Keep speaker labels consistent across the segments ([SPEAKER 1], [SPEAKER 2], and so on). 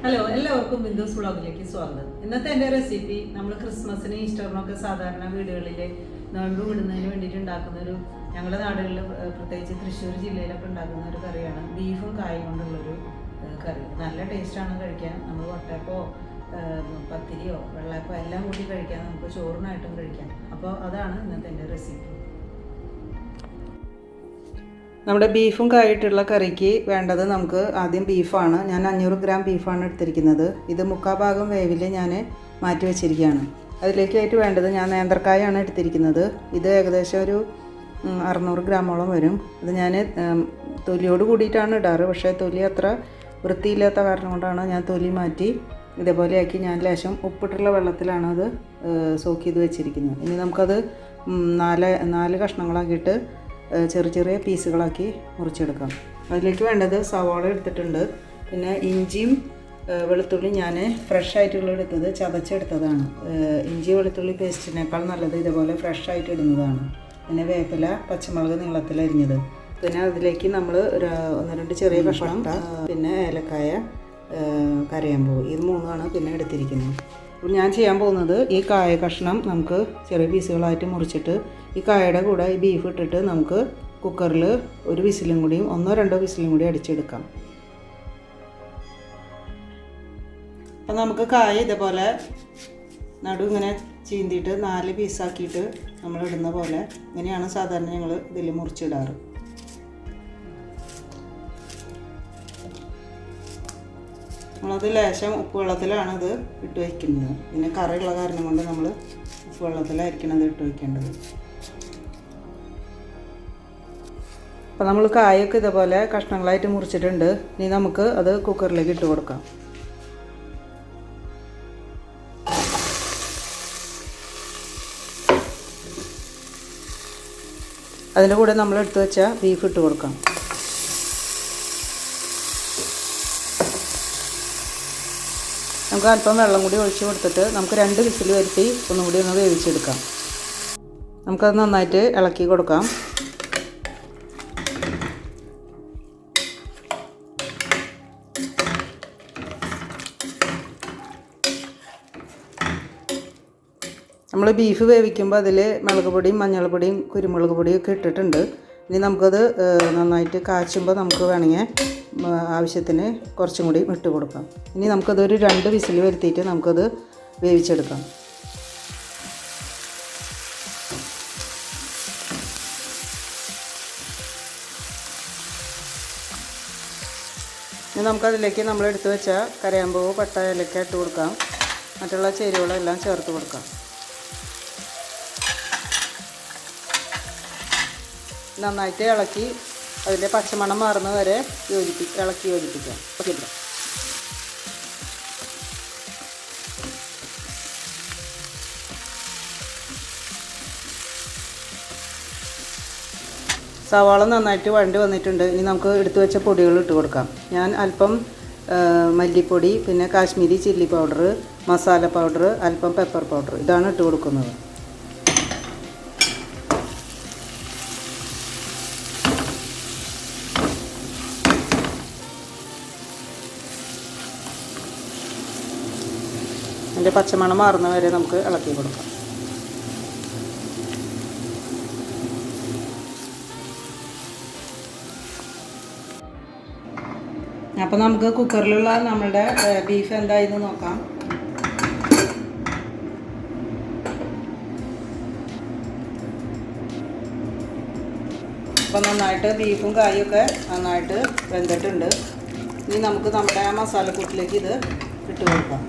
[SPEAKER 1] Hello, എല്ലാവർക്കും ബിന്ദുസ് വ്ളോഗിലേക്ക് സ്വാഗതം. ഇന്നത്തെ എൻ്റെ റെസിപ്പി നമ്മൾ ക്രിസ്മസിന് ഈസ്റ്ററിനൊക്കെ സാധാരണ വീടുകളിൽ നോമ്പ് വിടുന്നതിന് വേണ്ടിയിട്ട് ഉണ്ടാക്കുന്നൊരു ഞങ്ങളുടെ നാടുകളിൽ പ്രത്യേകിച്ച് തൃശ്ശൂർ ജില്ലയിലൊക്കെ ഉണ്ടാക്കുന്ന ഒരു കറിയാണ്. ബീഫും കായും കൊണ്ടുള്ളൊരു കറി. നല്ല ടേസ്റ്റാണ് കഴിക്കാൻ. നമ്മൾ വട്ടയപ്പോ പത്തിരിയോ വെള്ളയപ്പോ എല്ലാം കൂട്ടി കഴിക്കാം. നമുക്ക് ചോറിനായിട്ടും കഴിക്കാം. അപ്പോൾ അതാണ് ഇന്നത്തെ എൻ്റെ റെസിപ്പി. നമ്മുടെ ബീഫും കായിട്ടുള്ള കറിക്ക് വേണ്ടത് നമുക്ക് ആദ്യം ബീഫാണ്. ഞാൻ 500 ഗ്രാം ബീഫാണ് എടുത്തിരിക്കുന്നത്. ഇത് 3/4 ഭാഗം വേവിൽ ഞാൻ മാറ്റി വെച്ചിരിക്കുകയാണ്. അതിലേക്കായിട്ട് വേണ്ടത് ഞാൻ നേന്ത്രക്കായാണ് എടുത്തിരിക്കുന്നത്. ഇത് ഏകദേശം ഒരു 600 ഗ്രാമോളം വരും. ഇത് ഞാൻ തൊലിയോട് കൂടിയിട്ടാണ് ഇടാറ്. പക്ഷേ തൊലി അത്ര വൃത്തിയില്ലാത്ത കാരണം കൊണ്ടാണ് ഞാൻ തൊലി മാറ്റി ഇതേപോലെയാക്കി ഞാൻ ലേശം ഉപ്പിട്ടുള്ള വെള്ളത്തിലാണ് അത് സോക്ക് ചെയ്ത് വെച്ചിരിക്കുന്നത്. ഇനി നമുക്കത് 4 കഷ്ണങ്ങളാക്കിയിട്ട് ചെറിയ ചെറിയ പീസുകളാക്കി മുറിച്ചെടുക്കാം. അതിലേക്ക് വേണ്ടത് സവാള എടുത്തിട്ടുണ്ട്. പിന്നെ ഇഞ്ചിയും വെളുത്തുള്ളി ഞാൻ ഫ്രഷ് ആയിട്ടുള്ള എടുത്തത് ചതച്ചെടുത്തതാണ്. ഇഞ്ചി വെളുത്തുള്ളി പേസ്റ്റിനേക്കാൾ നല്ലത് ഇതേപോലെ ഫ്രഷ് ആയിട്ട് ഇടുന്നതാണ്. പിന്നെ വേപ്പില, പച്ചമുളക് നീളത്തിലരിഞ്ഞത്. പിന്നെ അതിലേക്ക് നമ്മൾ 1-2 ചെറിയ കഷ്ണം, പിന്നെ ഏലക്കായ, കരയാമ്പൂവ്, ഇത് 3ആണ് പിന്നെ എടുത്തിരിക്കുന്നത്. അപ്പോൾ ഞാൻ ചെയ്യാൻ പോകുന്നത് ഈ കായ കഷ്ണം നമുക്ക് ചെറിയ പീസുകളായിട്ട് മുറിച്ചിട്ട് ഈ കായയുടെ കൂടെ ഈ ബീഫ് ഇട്ടിട്ട് നമുക്ക് കുക്കറിൽ 1 വിസിലും കൂടിയും 1-2 വിസിലും കൂടി അടിച്ചെടുക്കാം. അപ്പം നമുക്ക് കായ ഇതേപോലെ നടു ഇങ്ങനെ ചീന്തിയിട്ട് 4 പീസാക്കിയിട്ട് നമ്മൾ ഇടുന്ന പോലെ ഇങ്ങനെയാണ് സാധാരണ ഞങ്ങൾ ഇതിൽ മുറിച്ചിടാറ്. നമ്മളത് ലേശം ഉപ്പ് വെള്ളത്തിലാണ് ഇത് ഇട്ട് വയ്ക്കുന്നത്. പിന്നെ കറിയുള്ള കാരണം കൊണ്ട് നമ്മൾ ഉപ്പ് വെള്ളത്തിലായിരിക്കണം അത് ഇട്ട് വയ്ക്കേണ്ടത്. അപ്പോൾ നമ്മൾ കായൊക്കെ ഇതേപോലെ കഷ്ണങ്ങളായിട്ട് മുറിച്ചിട്ടുണ്ട്. ഇനി നമുക്ക് അത് കുക്കറിലേക്ക് ഇട്ട് കൊടുക്കാം. അതിൻ്റെ കൂടെ നമ്മൾ എടുത്ത് വെച്ച ബീഫ് ഇട്ട് കൊടുക്കാം. നമുക്ക് അല്പം വെള്ളം കൂടി ഒഴിച്ച് കൊടുത്തിട്ട് നമുക്ക് 2 വിസിൽ വരുത്തി ഒന്നും കൂടി ഒന്ന് വേവിച്ചെടുക്കാം. നമുക്കത് നന്നായിട്ട് ഇളക്കി കൊടുക്കാം. നമ്മൾ ബീഫ് വേവിക്കുമ്പോൾ അതിൽ മുളക് പൊടിയും മഞ്ഞൾപ്പൊടിയും കുരുമുളക് പൊടിയും ഒക്കെ ഇട്ടിട്ടുണ്ട്. ഇനി നമുക്കത് നന്നായിട്ട് കാച്ചുമ്പോൾ നമുക്ക് വേണമെങ്കിൽ ആവശ്യത്തിന് കുറച്ചും കൂടി ഇട്ട് കൊടുക്കാം. ഇനി നമുക്കതൊരു 2 വിസിൽ വരുത്തിയിട്ട് നമുക്കത് വേവിച്ചെടുക്കാം. ഇനി നമുക്കതിലേക്ക് നമ്മൾ എടുത്ത് വെച്ച കരയാമ്പൂവ്, പട്ട, ഏലക്ക ഇട്ട് കൊടുക്കാം. മറ്റുള്ള ചേരുവകളെല്ലാം ചേർത്ത് കൊടുക്കാം. നന്നായിട്ട് ഇളക്കി അതിൻ്റെ പച്ചമണം മാറുന്ന വരെ ഇളക്കി യോജിപ്പിക്കാം. സവാള നന്നായിട്ട് വഴണ്ടി വന്നിട്ടുണ്ട്. ഇനി നമുക്ക് എടുത്തു വെച്ച പൊടികൾ ഇട്ട് കൊടുക്കാം. ഞാൻ അല്പം മല്ലിപ്പൊടി, പിന്നെ Kashmiri chilli powder, masala powder, അല്പം പെപ്പർ പൗഡർ, ഇതാണ് ഇട്ട് കൊടുക്കുന്നത്. അതിൻ്റെ പച്ചമണം മാറുന്ന വരെ നമുക്ക് ഇളക്കി കൊടുക്കാം. അപ്പോൾ നമുക്ക് കുക്കറിലുള്ള നമ്മളുടെ ബീഫ് എന്തായെന്ന് നോക്കാം. അപ്പോൾ നന്നായിട്ട് ബീഫും കായൊക്കെ നന്നായിട്ട് വെന്തിട്ടുണ്ട്. ഇനി നമുക്ക് നമ്മുടെ ആ മസാലക്കൂട്ടിലേക്ക് ഇത് ഇട്ട് കൊടുക്കാം.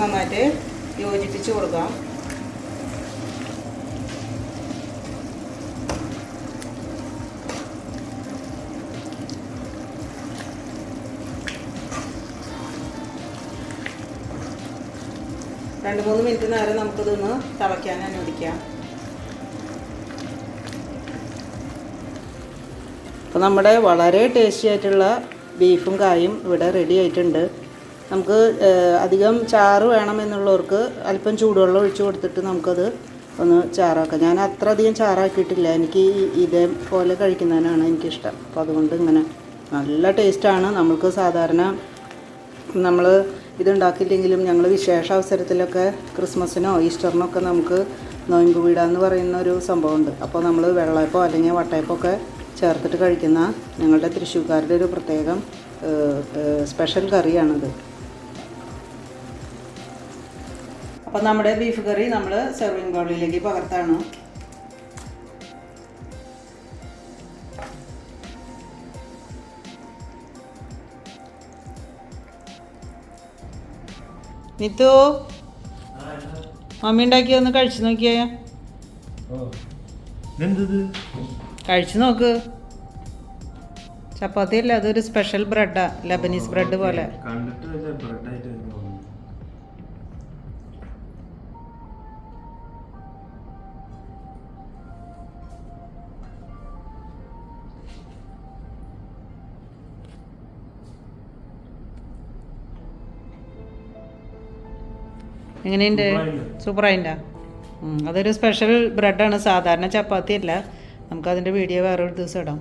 [SPEAKER 1] നന്നായിട്ട് യോജിപ്പിച്ച് കൊടുക്കാം. രണ്ട് 3 മിനിറ്റ് നേരം നമുക്കിതൊന്ന് തിളയ്ക്കാൻ അനുവദിക്കാം. അപ്പോൾ നമ്മുടെ വളരെ ടേസ്റ്റി ആയിട്ടുള്ള ബീഫും കായും ഇവിടെ റെഡി ആയിട്ടുണ്ട്. നമുക്ക് അധികം ചാറ് വേണമെന്നുള്ളവർക്ക് അല്പം ചൂടുവെള്ളം ഒഴിച്ച് കൊടുത്തിട്ട് നമുക്കത് ഒന്ന് ചാറാക്കാം. ഞാൻ അത്ര അധികം ചാറാക്കിയിട്ടില്ല, എനിക്ക് ഇതേപോലെ കഴിക്കുന്നതിനാണ് എനിക്കിഷ്ടം. അപ്പോൾ അതുകൊണ്ട് ഇങ്ങനെ നല്ല ടേസ്റ്റാണ്. നമുക്ക് സാധാരണ നമ്മൾ ഇതുണ്ടാക്കിയില്ലെങ്കിലും ഞങ്ങൾ വിശേഷ അവസരത്തിലൊക്കെ ക്രിസ്മസിനോ ഈസ്റ്ററിനൊക്കെ നമുക്ക് നോയമ്പ് വീടാന്ന് പറയുന്ന ഒരു സംഭവമുണ്ട്. അപ്പോൾ നമ്മൾ വെള്ളയപ്പോ അല്ലെങ്കിൽ വട്ടയപ്പോ ഒക്കെ ചേർത്തിട്ട് കഴിക്കുന്ന ഞങ്ങളുടെ തൃശ്ശൂർക്കാരുടെ ഒരു പ്രത്യേകം സ്പെഷ്യൽ കറിയാണിത്. അപ്പോൾ നമ്മുടെ ബീഫ് കറി നമ്മൾ സെർവിങ് ബൗളിലേക്ക് പകർത്താണ്. നിത്തു, മമ്മി ഉണ്ടാക്കി ഒന്ന് കഴിച്ചു നോക്കിയേ. കഴിച്ചു നോക്ക്. ചപ്പാത്തി അല്ല, അതൊരു സ്പെഷ്യൽ ബ്രെഡാ, ലബനീസ് ബ്രെഡ് പോലെ. എങ്ങനെയുണ്ട്? സൂപ്പറായിട്ടാ. അതൊരു സ്പെഷ്യൽ ബ്രെഡാണ്, സാധാരണ ചപ്പാത്തി അല്ല. നമുക്കതിൻ്റെ വീഡിയോ വേറൊരു ദിവസം ഇടാം.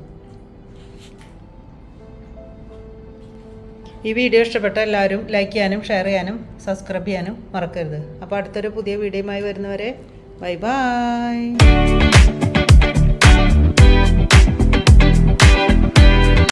[SPEAKER 1] ഈ വീഡിയോ ഇഷ്ടപ്പെട്ട എല്ലാവരും ലൈക്ക് ചെയ്യാനും ഷെയർ ചെയ്യാനും സബ്സ്ക്രൈബ് ചെയ്യാനും മറക്കരുത്. അപ്പോൾ അടുത്തൊരു പുതിയ വീഡിയോയുമായി വരുന്നവരെ ബൈ ബൈ.